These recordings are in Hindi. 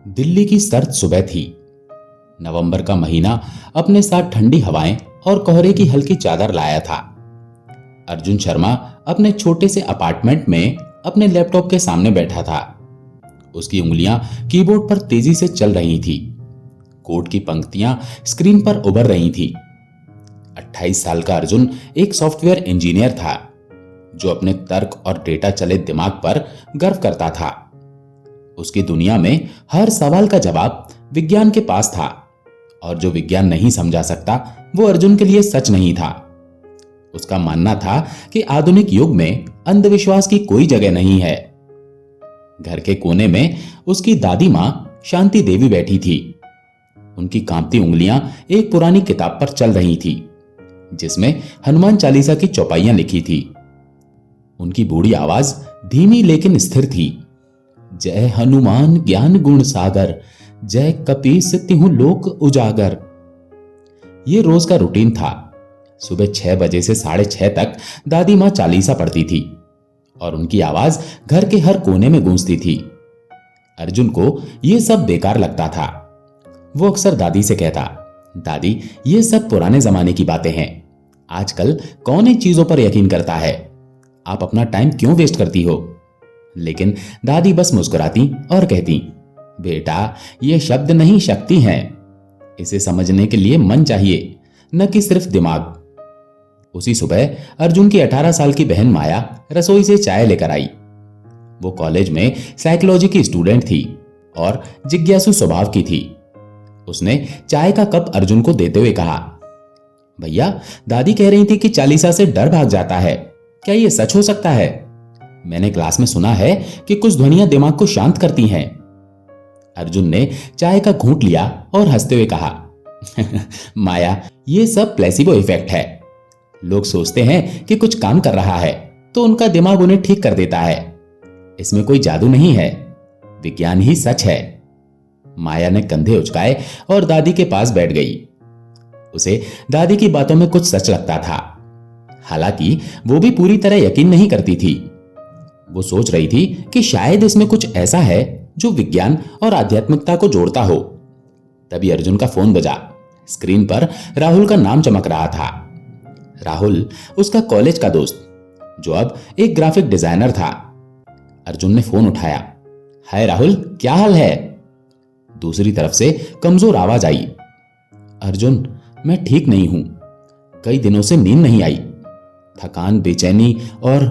दिल्ली की सर्द सुबह थी। नवंबर का महीना अपने साथ ठंडी हवाएं और कोहरे की हल्की चादर लाया था। अर्जुन शर्मा अपने छोटे से अपार्टमेंट में अपने लैपटॉप के सामने बैठा था। उसकी उंगलियां कीबोर्ड पर तेजी से चल रही थी। कोड की पंक्तियां स्क्रीन पर उभर रही थी। 28 साल का अर्जुन एक सॉफ्टवेयर इंजीनियर था जो अपने तर्क और डेटा चलित दिमाग पर गर्व करता था। उसकी दुनिया में हर सवाल का जवाब विज्ञान के पास था और जो विज्ञान नहीं समझा सकता वो अर्जुन के लिए सच नहीं था। उसका मानना था कि आधुनिक युग में अंधविश्वास की कोई जगह नहीं है। घर के कोने में उसकी दादी मां शांति देवी बैठी थी। उनकी कांपती उंगलियां एक पुरानी किताब पर चल रही थी जिसमें हनुमान चालीसा की चौपाइयां लिखी थी। उनकी बूढ़ी आवाज धीमी लेकिन स्थिर थी। जय हनुमान ज्ञान गुण सागर, जय कपीस तिहु लोक उजागर। ये रोज का रूटीन था। सुबह 6 बजे से 6:30 तक दादी मां चालीसा पढ़ती थी और उनकी आवाज घर के हर कोने में गूंजती थी। अर्जुन को यह सब बेकार लगता था। वो अक्सर दादी से कहता, दादी ये सब पुराने जमाने की बातें हैं। आजकल कौन इन चीजों पर यकीन करता है? आप अपना टाइम क्यों वेस्ट करती हो? लेकिन दादी बस मुस्कुराती और कहती, बेटा ये शब्द नहीं शक्ति हैं। इसे समझने के लिए मन चाहिए, न कि सिर्फ दिमाग। उसी सुबह अर्जुन की 18 साल की बहन माया रसोई से चाय लेकर आई। वो कॉलेज में साइकोलॉजी की स्टूडेंट थी और जिज्ञासु स्वभाव की थी। उसने चाय का कप अर्जुन को देते हुए कहा, भैया दादी कह रही थी कि चालीसा से डर भाग जाता है। क्या ये सच हो सकता है? मैंने क्लास में सुना है कि कुछ ध्वनियां दिमाग को शांत करती हैं। अर्जुन ने चाय का घूंट लिया और हंसते हुए कहा, माया ये सब प्लेसिबो इफेक्ट है। लोग सोचते हैं कि कुछ काम कर रहा है तो उनका दिमाग उन्हें ठीक कर देता है। इसमें कोई जादू नहीं है, विज्ञान ही सच है। माया ने कंधे उचकाए और दादी के पास बैठ गई। उसे दादी की बातों में कुछ सच लगता था। हालांकि वो भी पूरी तरह यकीन नहीं करती थी। वो सोच रही थी कि शायद इसमें कुछ ऐसा है जो विज्ञान और आध्यात्मिकता को जोड़ता हो। तभी अर्जुन का फोन बजा। स्क्रीन पर राहुल का नाम चमक रहा था। राहुल उसका कॉलेज का दोस्त जो अब एक ग्राफिक डिजाइनर था। अर्जुन ने फोन उठाया। हाय राहुल, क्या हाल है? दूसरी तरफ से कमजोर आवाज आई, अर्जुन मैं ठीक नहीं हूं। कई दिनों से नींद नहीं आई। थकान, बेचैनी और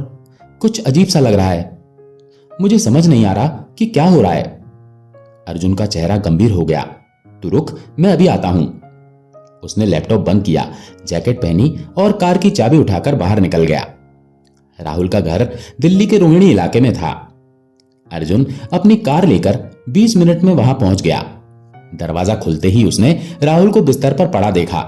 कुछ अजीब सा लग रहा है। मुझे समझ नहीं आ रहा कि क्या हो रहा है। अर्जुन का चेहरा गंभीर हो गया। तू रुक, मैं अभी आता हूं। उसने लैपटॉप बंद किया, जैकेट पहनी और कार की चाबी उठाकर बाहर निकल गया। राहुल का घर दिल्ली के रोहिणी इलाके में था। अर्जुन अपनी कार लेकर 20 मिनट में वहां पहुंच गया। दरवाजा खुलते ही उसने राहुल को बिस्तर पर पड़ा देखा।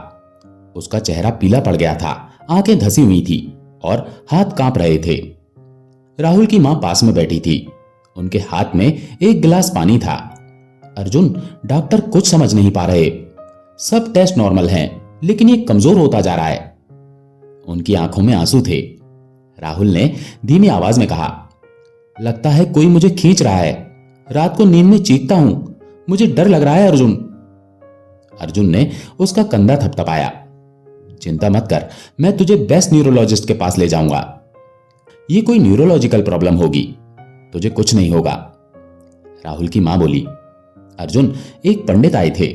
उसका चेहरा पीला पड़ गया था, आंखें धसी हुई थी और हाथ कांप रहे थे। राहुल की मां पास में बैठी थी। उनके हाथ में एक गिलास पानी था। अर्जुन, डॉक्टर कुछ समझ नहीं पा रहे। सब टेस्ट नॉर्मल हैं, लेकिन ये कमजोर होता जा रहा है। उनकी आंखों में आंसू थे। राहुल ने धीमी आवाज में कहा, लगता है कोई मुझे खींच रहा है। रात को नींद में चीखता हूं। मुझे डर लग रहा है अर्जुन। अर्जुन ने उसका कंधा थपथपाया। चिंता मत कर, मैं तुझे बेस्ट न्यूरोलॉजिस्ट के पास ले जाऊंगा। ये कोई न्यूरोलॉजिकल प्रॉब्लम होगी, तुझे कुछ नहीं होगा। राहुल की मां बोली, अर्जुन एक पंडित आए थे,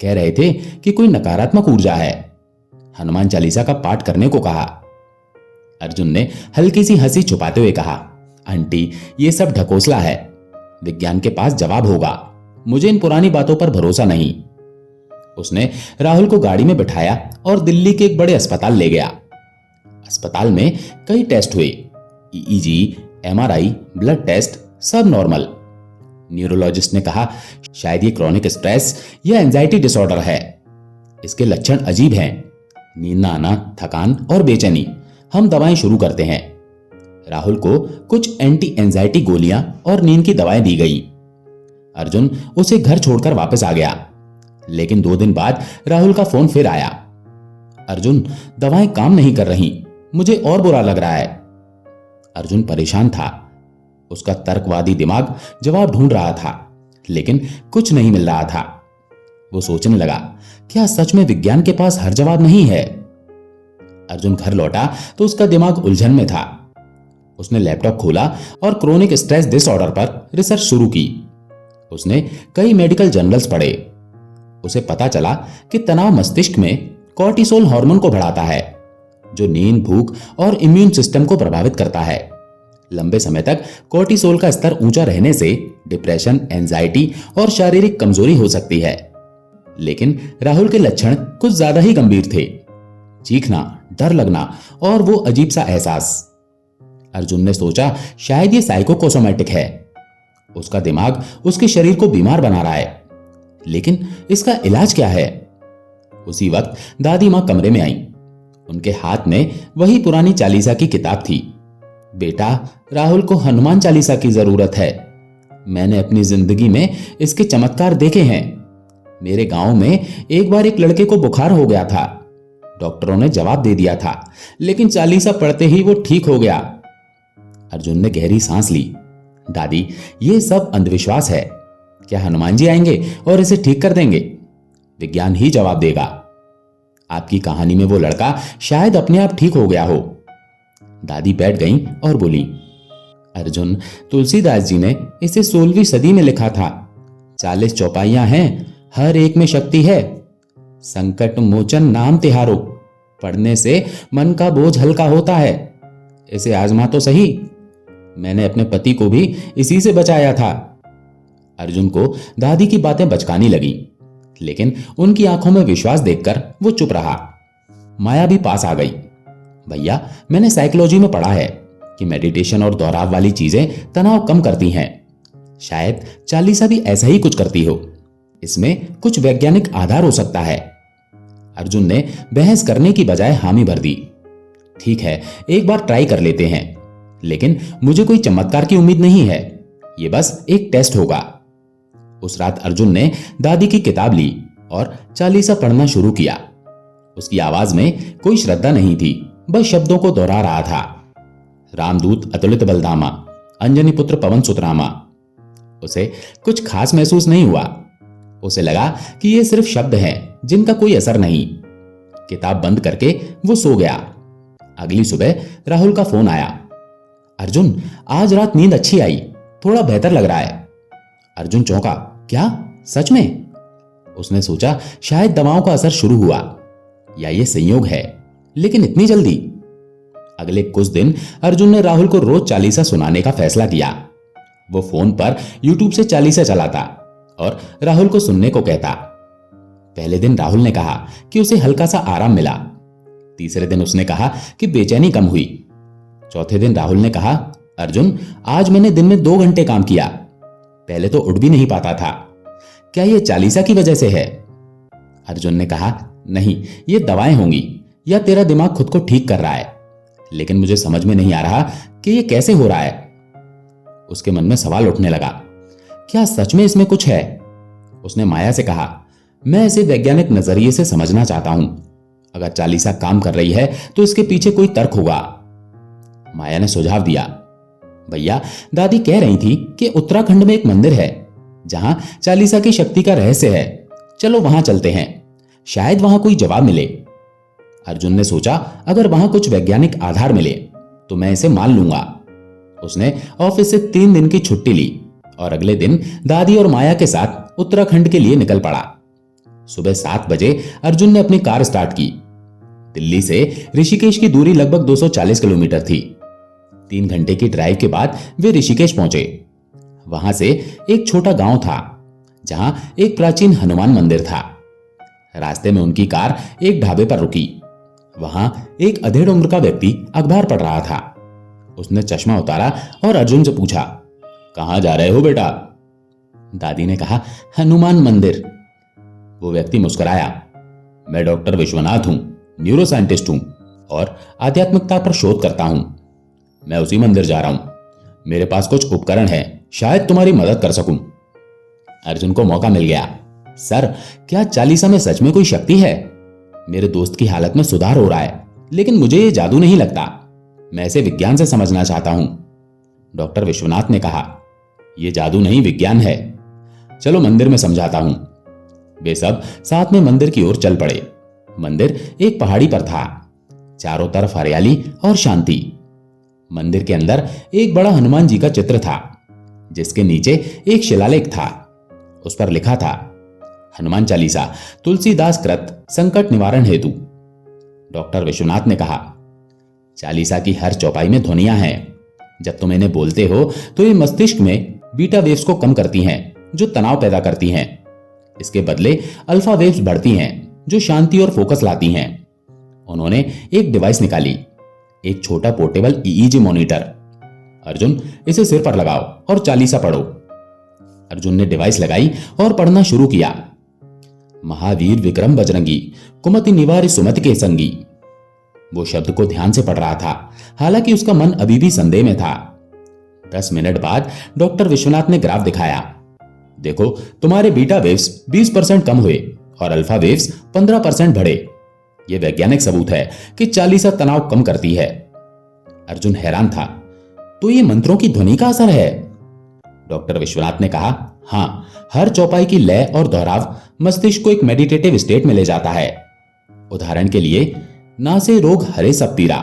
कह रहे थे कि कोई नकारात्मक ऊर्जा है। हनुमान चालीसा का पाठ करने को कहा। अर्जुन ने हल्की सी हंसी छुपाते हुए कहा, आंटी ये सब ढकोसला है। विज्ञान के पास जवाब होगा। मुझे इन पुरानी बातों पर भरोसा नहीं। उसने राहुल को गाड़ी में बिठाया और दिल्ली के एक बड़े अस्पताल ले गया। अस्पताल में कई टेस्ट हुए, ईईजी, एमआरआई, ब्लड टेस्ट, सब नॉर्मल। न्यूरोलॉजिस्ट ने कहा, शायद ये क्रॉनिक स्ट्रेस या एंजाइटी डिसऑर्डर है। इसके लक्षण अजीब हैं, नींद न आना, थकान और बेचैनी। हम दवाएं शुरू करते हैं। राहुल को कुछ एंटी एंजाइटी गोलियां और नींद की दवाएं दी गई। अर्जुन उसे घर छोड़कर वापस आ गया। लेकिन 2 दिन बाद राहुल का फोन फिर आया। अर्जुन, दवाएं काम नहीं कर रही, मुझे और बुरा लग रहा है। अर्जुन परेशान था। उसका तर्कवादी दिमाग जवाब ढूंढ रहा था, लेकिन कुछ नहीं मिल रहा था। वो सोचने लगा, क्या सच में विज्ञान के पास हर जवाब नहीं है? अर्जुन घर लौटा तो उसका दिमाग उलझन में था। उसने लैपटॉप खोला और क्रोनिक स्ट्रेस डिसऑर्डर पर रिसर्च शुरू की। उसने कई मेडिकल जर्नल्स पढ़े। उसे पता चला कि तनाव मस्तिष्क में कॉर्टिसोल हार्मोन को बढ़ाता है, जो नींद, भूख और इम्यून सिस्टम को प्रभावित करता है। लंबे समय तक कॉर्टिसोल का स्तर ऊंचा रहने से डिप्रेशन, एंजाइटी और शारीरिक कमजोरी हो सकती है। लेकिन राहुल के लक्षण कुछ ज्यादा ही गंभीर थे। चीखना, डर लगना और वो अजीब सा एहसास। अर्जुन ने सोचा, शायद ये साइकोसोमैटिक है। उसका दिमाग उसके शरीर को बीमार बना रहा है। लेकिन इसका इलाज क्या है? उसी वक्त दादी मां कमरे में आई। उनके हाथ में वही पुरानी चालीसा की किताब थी। बेटा, राहुल को हनुमान चालीसा की जरूरत है। मैंने अपनी जिंदगी में इसके चमत्कार देखे हैं। मेरे गांव में एक बार एक लड़के को बुखार हो गया था। डॉक्टरों ने जवाब दे दिया था, लेकिन चालीसा पढ़ते ही वो ठीक हो गया। अर्जुन ने गहरी सांस ली। दादी, ये सब अंधविश्वास है। क्या हनुमान जी आएंगे और इसे ठीक कर देंगे? विज्ञान ही जवाब देगा। आपकी कहानी में वो लड़का शायद अपने आप ठीक हो गया हो। दादी बैठ गईं और बोली, अर्जुन, तुलसीदास जी ने इसे 16वीं सदी में लिखा था। 40 चौपाइयां हैं, हर एक में शक्ति है। संकट मोचन नाम तिहारो, पढ़ने से मन का बोझ हल्का होता है। इसे आजमा तो सही। मैंने अपने पति को भी इसी से बचाया था। अर्जुन को दादी की बातें बचकानी लगी, लेकिन उनकी आंखों में विश्वास देखकर वो चुप रहा। माया भी पास आ गई। भैया, मैंने साइकोलॉजी में पढ़ा है कि मेडिटेशन और दोहराव वाली चीजें तनाव कम करती हैं। शायद चालीसा भी ऐसा ही कुछ करती हो। इसमें कुछ वैज्ञानिक आधार हो सकता है। अर्जुन ने बहस करने की बजाय हामी भर दी। ठीक है, एक बार ट्राई कर लेते हैं, लेकिन मुझे कोई चमत्कार की उम्मीद नहीं है। यह बस एक टेस्ट होगा। उस रात अर्जुन ने दादी की किताब ली और चालीसा पढ़ना शुरू किया। उसकी आवाज में कोई श्रद्धा नहीं थी, बस शब्दों को दोहरा रहा था। रामदूत अतुलित बलधामा, अंजनी पुत्र पवन सुतरामा। उसे कुछ खास महसूस नहीं हुआ। उसे लगा कि ये सिर्फ शब्द हैं जिनका कोई असर नहीं। किताब बंद करके वो सो गया। अगली सुबह राहुल का फोन आया। अर्जुन, आज रात नींद अच्छी आई, थोड़ा बेहतर लग रहा है। अर्जुन चौंका। क्या? सच में? उसने सोचा, शायद दवाओं का असर शुरू हुआ या ये संयोग है, लेकिन इतनी जल्दी? अगले कुछ दिन अर्जुन ने राहुल को रोज चालीसा सुनाने का फैसला किया। वो फोन पर यूट्यूब से चालीसा चलाता और राहुल को सुनने को कहता। पहले दिन राहुल ने कहा कि उसे हल्का सा आराम मिला। तीसरे दिन उसने कहा कि बेचैनी कम हुई। चौथे दिन राहुल ने कहा, अर्जुन, आज मैंने दिन में 2 घंटे काम किया। पहले तो उठ भी नहीं पाता था। क्या यह चालीसा की वजह से है? अर्जुन ने कहा, नहीं, ये दवाएं होंगी या तेरा दिमाग खुद को ठीक कर रहा है, लेकिन मुझे समझ में नहीं आ रहा कि यह कैसे हो रहा है। उसके मन में सवाल उठने लगा, क्या सच में इसमें कुछ है? उसने माया से कहा, मैं इसे वैज्ञानिक नजरिए से समझना चाहता हूं। अगर चालीसा काम कर रही है तो इसके पीछे कोई तर्क होगा। माया ने सुझाव दिया, भैया, दादी कह रही थी कि उत्तराखंड में एक मंदिर है जहां चालीसा की शक्ति का रहस्य है। चलो वहां चलते हैं, शायद वहां कोई जवाब मिले। अर्जुन ने सोचा, अगर वहां कुछ वैज्ञानिक आधार मिले तो मैं इसे मान लूंगा। उसने ऑफिस से 3 दिन की छुट्टी ली और अगले दिन दादी और माया के साथ उत्तराखंड के लिए निकल पड़ा। सुबह 7 बजे अर्जुन ने अपनी कार स्टार्ट की। दिल्ली से ऋषिकेश की दूरी लगभग 240 किलोमीटर थी। 3 घंटे की ड्राइव के बाद वे ऋषिकेश पहुंचे। वहां से एक छोटा गांव था जहां एक प्राचीन हनुमान मंदिर था। रास्ते में उनकी कार एक ढाबे पर रुकी। वहां एक अधेड़ उम्र का व्यक्ति अखबार पढ़ रहा था। उसने चश्मा उतारा और अर्जुन से पूछा, कहां जा रहे हो बेटा? दादी ने कहा, हनुमान मंदिर। वो व्यक्ति मुस्कुराया, मैं डॉक्टर विश्वनाथ हूं, न्यूरोसाइंटिस्ट हूं और आध्यात्मिकता पर शोध करता हूं। मैं उसी मंदिर जा रहा हूं। मेरे पास कुछ उपकरण हैं, शायद तुम्हारी मदद कर सकूं। अर्जुन को मौका मिल गया। सर, क्या चालीसा में सच में कोई शक्ति है? मेरे दोस्त की हालत में सुधार हो रहा है, लेकिन मुझे ये जादू नहीं लगता। मैं इसे विज्ञान से समझना चाहता हूं। डॉक्टर विश्वनाथ ने कहा, यह जादू नहीं, विज्ञान है। चलो मंदिर में समझाता हूं। वे सब साथ में मंदिर की ओर चल पड़े। मंदिर एक पहाड़ी पर था, चारों तरफ हरियाली और शांति। मंदिर के अंदर एक बड़ा हनुमान जी का चित्र था, जिसके नीचे एक शिलालेख था। उस पर लिखा था, हनुमान चालीसा तुलसीदास कृत संकट निवारण हेतु। डॉक्टर विश्वनाथ ने कहा, चालीसा की हर चौपाई में ध्वनियां हैं। जब तुम इन्हें बोलते हो तो ये मस्तिष्क में बीटा वेव्स को कम करती हैं, जो तनाव पैदा करती हैं। इसके बदले अल्फा वेव्स बढ़ती हैं, जो शांति और फोकस लाती हैं। उन्होंने एक डिवाइस निकाली, एक छोटा पोर्टेबल ईईजी मॉनिटर। अर्जुन, इसे सिर पर लगाओ और चालीसा पढ़ो। अर्जुन ने डिवाइस लगाई और पढ़ना शुरू किया। महावीर विक्रम बजरंगी, कुमति निवारि सुमति के संगी। वो शब्द को ध्यान से पढ़ रहा था, हालांकि उसका मन अभी भी संदेह में था। 10 मिनट बाद डॉक्टर विश्वनाथ ने ग्राफ दिखाया। देखो, तुम्हारे बीटा वेव्स 20% कम हुए और अल्फा वेव्स 15% बढ़े। यह वैज्ञानिक सबूत है कि चालीसा तनाव कम करती है। अर्जुन हैरान था, तो ये मंत्रों की ध्वनि का असर है? डॉक्टर विश्वनाथ ने कहा, हां, हर चौपाई की लय और दोहराव मस्तिष्क को एक मेडिटेटिव स्टेट में ले जाता है। उदाहरण के लिए, ना से रोग हरे सब पीरा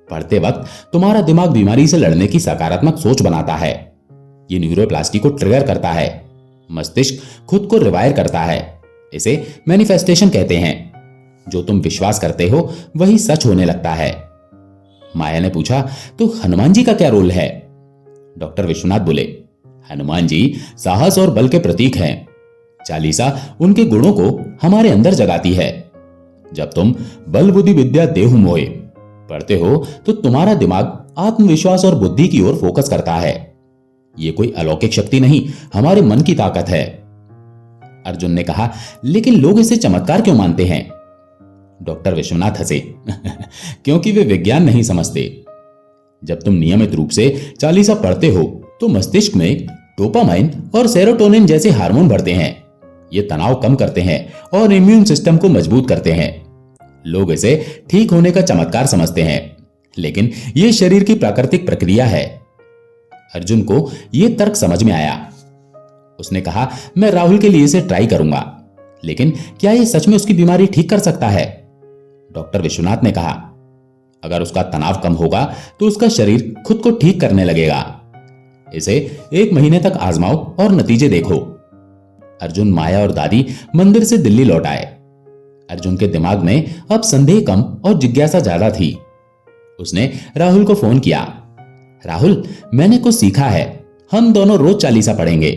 पढ़ते वक्त तुम्हारा दिमाग बीमारी से लड़ने की सकारात्मक सोच बनाता है। ये न्यूरोप्लास्टी को ट्रिगर करता है। मस्तिष्क खुद को रिवायर करता है। इसे मैनिफेस्टेशन कहते हैं। जो तुम विश्वास करते हो वही सच होने लगता है। माया ने पूछा, तो हनुमान जी का क्या रोल है? डॉक्टर विश्वनाथ बोले, हनुमान जी साहस और बल के प्रतीक हैं। चालीसा उनके गुणों को हमारे अंदर जगाती है। जब तुम बल बुद्धि विद्या देहु मोहे पढ़ते हो तो तुम्हारा दिमाग आत्मविश्वास और बुद्धि की ओर फोकस करता है। यह कोई अलौकिक शक्ति नहीं, हमारे मन की ताकत है। अर्जुन ने कहा, लेकिन लोग इसे चमत्कार क्यों मानते हैं? डॉक्टर विश्वनाथ हंसे क्योंकि वे विज्ञान नहीं समझते। जब तुम नियमित रूप से चालीसा पढ़ते हो तो मस्तिष्क में डोपामाइन और सेरोटोनिन जैसे हार्मोन बढ़ते हैं। ये तनाव कम करते हैं और इम्यून सिस्टम को मजबूत करते हैं। लोग इसे ठीक होने का चमत्कार समझते हैं, लेकिन यह शरीर की प्राकृतिक प्रक्रिया है। अर्जुन को यह तर्क समझ में आया। उसने कहा, मैं राहुल के लिए इसे ट्राई करूंगा, लेकिन क्या यह सच में उसकी बीमारी ठीक कर सकता है? डॉक्टर विश्वनाथ ने कहा, अगर उसका तनाव कम होगा तो उसका शरीर खुद को ठीक करने लगेगा। इसे 1 महीने तक आजमाओ और नतीजे देखो। अर्जुन, माया और दादी मंदिर से दिल्ली लौट आए। अर्जुन के दिमाग में अब संदेह कम और जिज्ञासा ज्यादा थी। उसने राहुल को फोन किया। राहुल, मैंने कुछ सीखा है, हम दोनों रोज चालीसा पढ़ेंगे।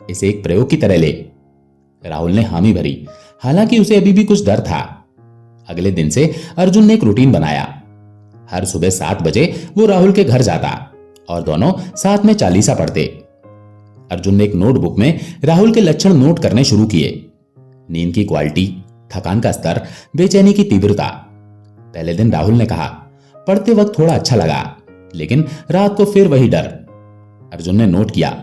इसे एक प्रयोग की तरह ले। राहुल ने हामी भरी, हालांकि उसे अभी भी कुछ डर था। अगले दिन से अर्जुन ने एक रूटीन बनाया। हर सुबह 7 बजे वो राहुल के घर जाता और दोनों साथ में चालीसा पढ़ते। अर्जुन ने एक नोटबुक में राहुल के लक्षण नोट करने शुरू किए। नींद की क्वालिटी, थकान का स्तर, बेचैनी की तीव्रता। पहले दिन राहुल ने कहा, पढ़ते वक्त थोड़ा अच्छा लगा, लेकिन रात को फिर वही डर। अर्जुन ने नोट किया,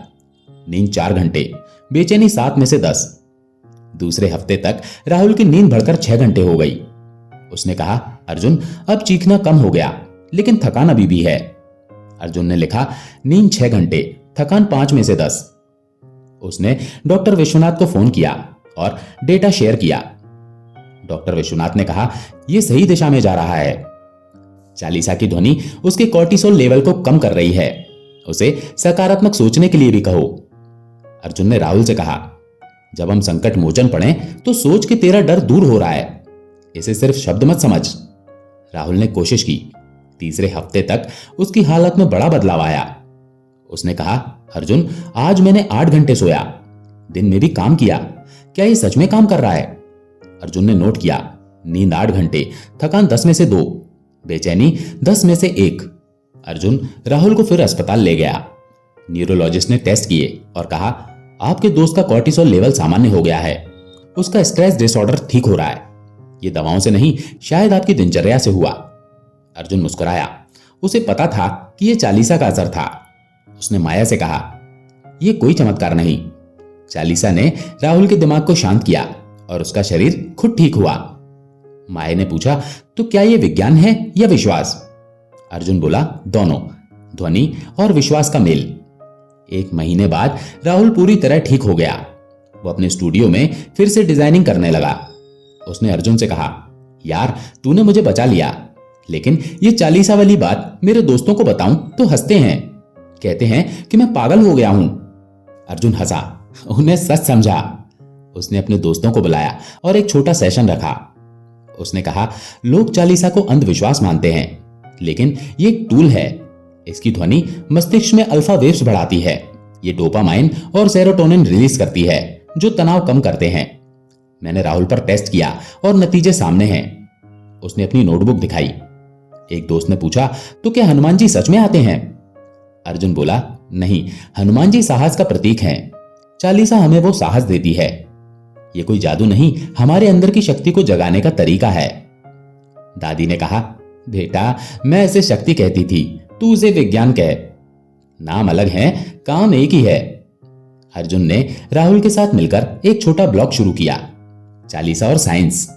नींद 4 घंटे, बेचैनी 7 में से 10। दूसरे हफ्ते तक राहुल की नींद बढ़कर 6 घंटे हो गई। उसने कहा, अर्जुन, अब चीखना कम हो गया, लेकिन थकान अभी भी है। अर्जुन ने लिखा, नींद 6 घंटे, थकान 5 में से 10। उसने डॉक्टर विश्वनाथ को फोन किया और डेटा शेयर किया। डॉक्टर विश्वनाथ ने कहा, यह सही दिशा में जा रहा है। चालीसा की ध्वनि उसके कॉर्टिसोल लेवल को कम कर रही है। उसे सकारात्मक सोचने के लिए भी कहो। अर्जुन ने राहुल से कहा, जब हम संकट मोचन पढ़ें तो सोच के तेरा डर दूर हो रहा है, इसे सिर्फ शब्द मत समझ। राहुल ने कोशिश की। तीसरे हफ्ते तक उसकी हालत में बड़ा बदलाव आया। उसने कहा, अर्जुन, आज मैंने 8 घंटे सोया, दिन में भी काम किया, क्या ये सच में काम कर रहा है? अर्जुन ने नोट किया, नींद 8 घंटे, थकान 10 में से 2, बेचैनी 10 में से 1। अर्जुन राहुल को फिर अस्पताल ले गया। न्यूरोलॉजिस्ट ने टेस्ट किए और कहा, आपके दोस्त का कॉर्टिसोल लेवल सामान्य हो गया है, उसका स्ट्रेस डिसऑर्डर ठीक हो रहा है। ये दवाओं से नहीं, शायद आपकी दिनचर्या से हुआ। अर्जुन मुस्कुराया। उसे पता था कि यह चालीसा का असर था। उसने माया से कहा, यह कोई चमत्कार नहीं। चालीसा ने राहुल के दिमाग को शांत किया और उसका शरीर खुद ठीक हुआ। माया ने पूछा, तो क्या यह विज्ञान है या विश्वास? अर्जुन बोला, दोनों, ध्वनि और विश्वास का मेल। 1 महीने बाद राहुल पूरी तरह ठीक हो गया। वो अपने स्टूडियो में फिर से डिजाइनिंग करने लगा। उसने अर्जुन से कहा, यार तूने मुझे बचा लिया, लेकिन ये चालीसा वाली बात मेरे दोस्तों को बताऊं तो हंसते हैं, कहते हैं कि मैं पागल हो गया हूं। अर्जुन हंसा, उन्हें सच समझा। उसने अपने दोस्तों को बुलाया और एक छोटा सेशन रखा। उसने कहा, लोग चालीसा को अंधविश्वास मानते हैं, लेकिन ये एक टूल है। इसकी ध्वनि मस्तिष्क में अल्फा वेव्स बढ़ाती है। ये डोपामाइन और सेरोटोनिन रिलीज करती है, जो तनाव कम करते हैं। मैंने राहुल पर टेस्ट किया और नतीजे सामने हैं। उसने अपनी नोटबुक दिखाई। एक दोस्त ने पूछा, तो क्या हनुमान जी सच में आते हैं? अर्जुन बोला, नहीं, हनुमान जी साहस का प्रतीक हैं। चालीसा हमें वो साहस देती है। ये कोई जादू नहीं, हमारे अंदर की शक्ति को जगाने का तरीका है। दादी ने कहा, बेटा मैं इसे शक्ति कहती थी, तू उसे विज्ञान कह। नाम अलग है, काम एक ही है। अर्जुन ने राहुल के साथ मिलकर एक छोटा ब्लॉग शुरू किया, चालीसा और साइंस।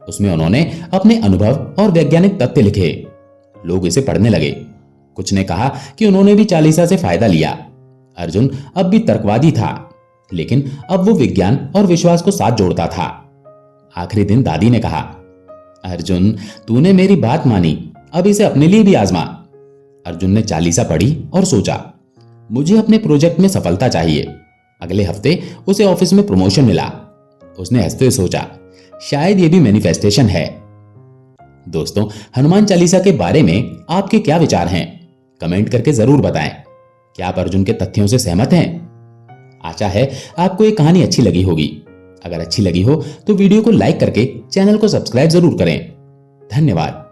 उसमें उन्होंने अपने अनुभव और वैज्ञानिक तथ्य लिखे। लोग इसे पढ़ने लगे। कुछ ने कहा कि उन्होंने भी चालीसा से फायदा लिया। अर्जुन अब भी तर्कवादी था, लेकिन अब वो विज्ञान और विश्वास को साथ जोड़ता था। आखिरी दिन दादी ने कहा, अर्जुन तूने मेरी बात मानी, अब इसे अपने लिए भी आजमा। अर्जुन ने चालीसा पढ़ी और सोचा, मुझे अपने प्रोजेक्ट में सफलता चाहिए। अगले हफ्ते उसे ऑफिस में प्रमोशन मिला। उसने हंसते हुए सोचा, शायद ये भी मैनिफेस्टेशन है। दोस्तों, हनुमान चालीसा के बारे में आपके क्या विचार हैं? कमेंट करके जरूर बताएं। क्या आप अर्जुन के तथ्यों से सहमत हैं? आशा है आपको ये कहानी अच्छी लगी होगी। अगर अच्छी लगी हो तो वीडियो को लाइक करके चैनल को सब्सक्राइब जरूर करें। धन्यवाद।